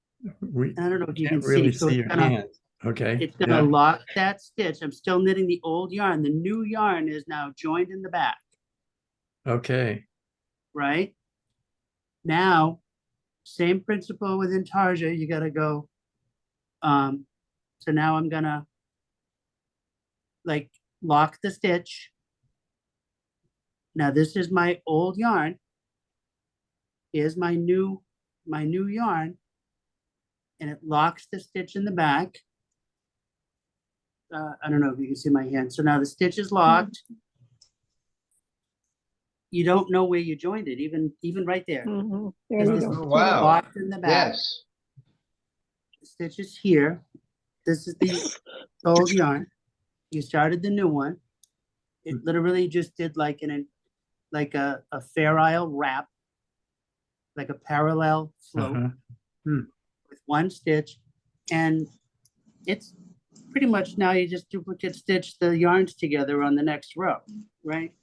We
I don't know if you can
can't really
see. So
see your hand. Okay.
it's gonna lock that stitch. I'm still knitting the old yarn. The new yarn is now joined in the back,
Okay.
right? Now, same principle within Tarja. You gotta go. So now I'm gonna like lock the stitch. Now this is my old yarn. Here's my new yarn, and it locks the stitch in the back. I don't know if you can see my hand. So now the stitch is locked. You don't know where you joined it, even right there.
Mhm. There
Is
you
this
go.
Oh, wow.
locked in the back?
Yes.
The stitch is here. This is the old yarn. You started the new one. It literally just did like a Fair Isle wrap, like a parallel float
Uh-huh.
with one stitch, and it's pretty much now you just duplicate stitch the yarns together on the next row, right?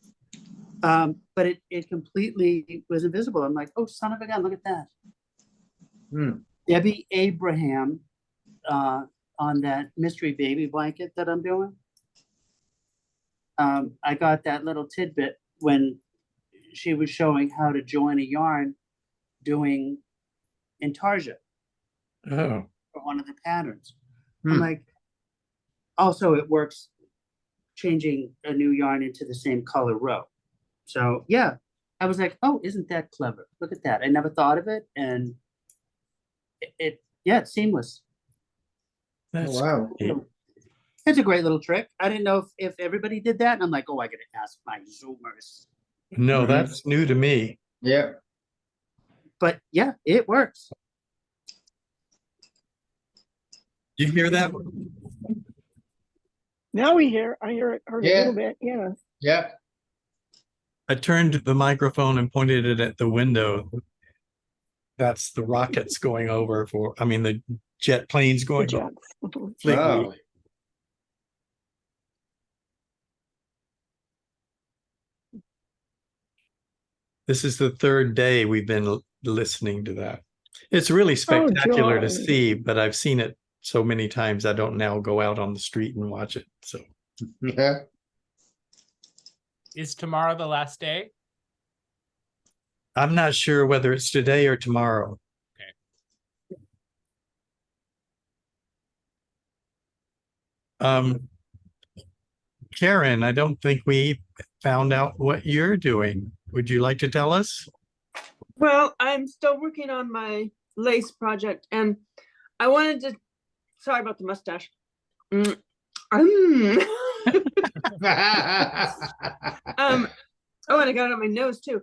But it completely was invisible. I'm like, oh, son of a gun, look at that. Debbie Abraham on that mystery baby blanket that I'm doing. I got that little tidbit when she was showing how to join a yarn doing intarsia
Oh,
for one of the patterns.
Hmm.
I'm like, also it works changing a new yarn into the same color row. So yeah, I was like, oh, isn't that clever? Look at that. I never thought of it. And it's seamless.
that's
wow.
great.
It's a great little trick. I didn't know if everybody did that. And I'm like, oh, I gotta ask my Zoomers.
No,
Mhm.
that's new to me.
Yeah.
But yeah, it works.
You hear that?
Now I heard a
Yeah.
little bit, yeah.
Yeah.
I turned the microphone and pointed it at the window. That's the rockets going over the jet planes
The
going
jets. Mhm.
over Fleet
Oh.
Week. This is the third day we've been listening to that. It's really spectacular to
joy.
see, but I've seen it so many times I don't now go out on the street and watch it. So
Yeah.
Is tomorrow the last day?
I'm not sure whether it's today or tomorrow. Karen, I don't think we found out what you're doing. Would you like to tell us?
Well, I'm still working on my lace project, and I wanted to. Sorry about the mustache. Mm. Oh, and I got it on my nose too,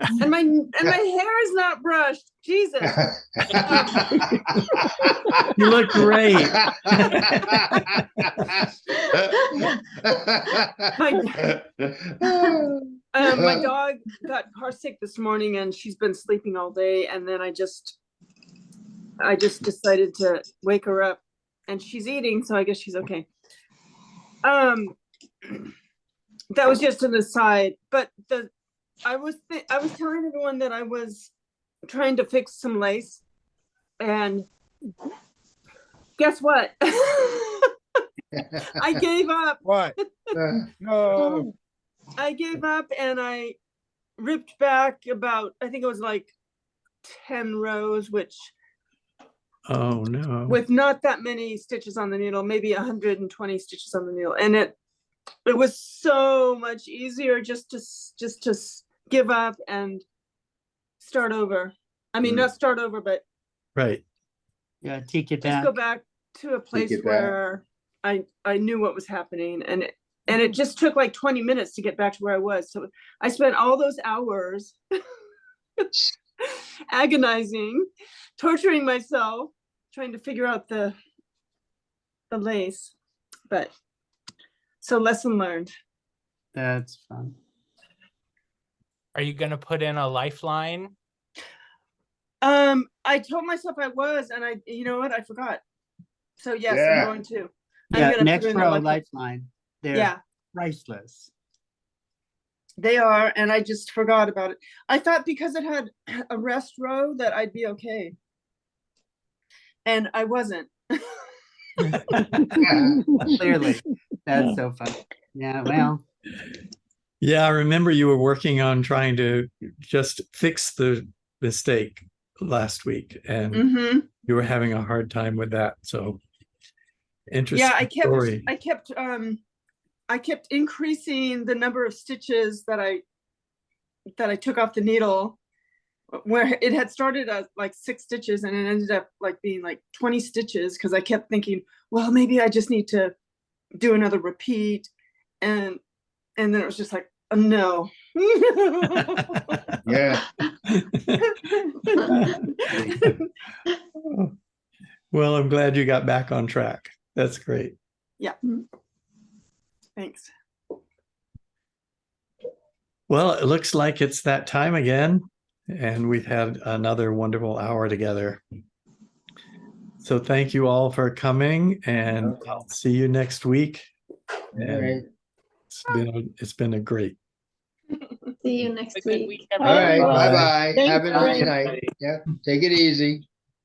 and my hair is not brushed. Jesus.
You look great.
My dog got car sick this morning, and she's been sleeping all day. And then I just decided to wake her up, and she's eating, so I guess she's okay. That was just an aside, but I was telling everyone that I was trying to fix some lace, and guess what? I gave up.
What? No.
I gave up, and I ripped back about, I think it was like 10 rows, which
Oh no.
with not that many stitches on the needle, maybe 120 stitches on the needle, and it was so much easier just to give up and start over. I mean, not start over, but
Right.
Yeah, take it
just
back.
go back to a place
it back.
where I knew what was happening, and it just took like 20 minutes to get back to where I was. So I spent all those hours agonizing, torturing myself, trying to figure out the lace. But so lesson learned.
That's fun.
Are you gonna put in a lifeline?
I told myself I was, and you know what? I forgot. So yes,
Yeah.
I'm going to. I'm
Yeah,
gonna
next
put in a
row
lifeline.
lifeline. They're
Yeah,
priceless.
they are, and I just forgot about it. I thought because it had a rest row that I'd be okay, and I wasn't.
Clearly. That's so fun. Yeah, well,
Yeah, I remember you were working on trying to just fix the mistake last week, and
Hmm.
you were having a hard time with that. So interesting
Yeah,
story.
I kept increasing the number of stitches that I took off the needle, where it had started at like 6 stitches, and it ended up like being like 20 stitches, because I kept thinking, well, maybe I just need to do another repeat, and then it was just like, oh, no.
Yeah.
Well, I'm glad you got back on track. That's great.
Thanks.
Well, it looks like it's that time again, and we've had another wonderful hour together. So thank you all for coming, and I'll see you next week.
All right.
It's been a great.
See you next
It's a good
week.
week,
All
everyone.
right.
Bye.
Bye bye.
Thanks,
Have a nice
Brian.
night. Yeah. Take it easy.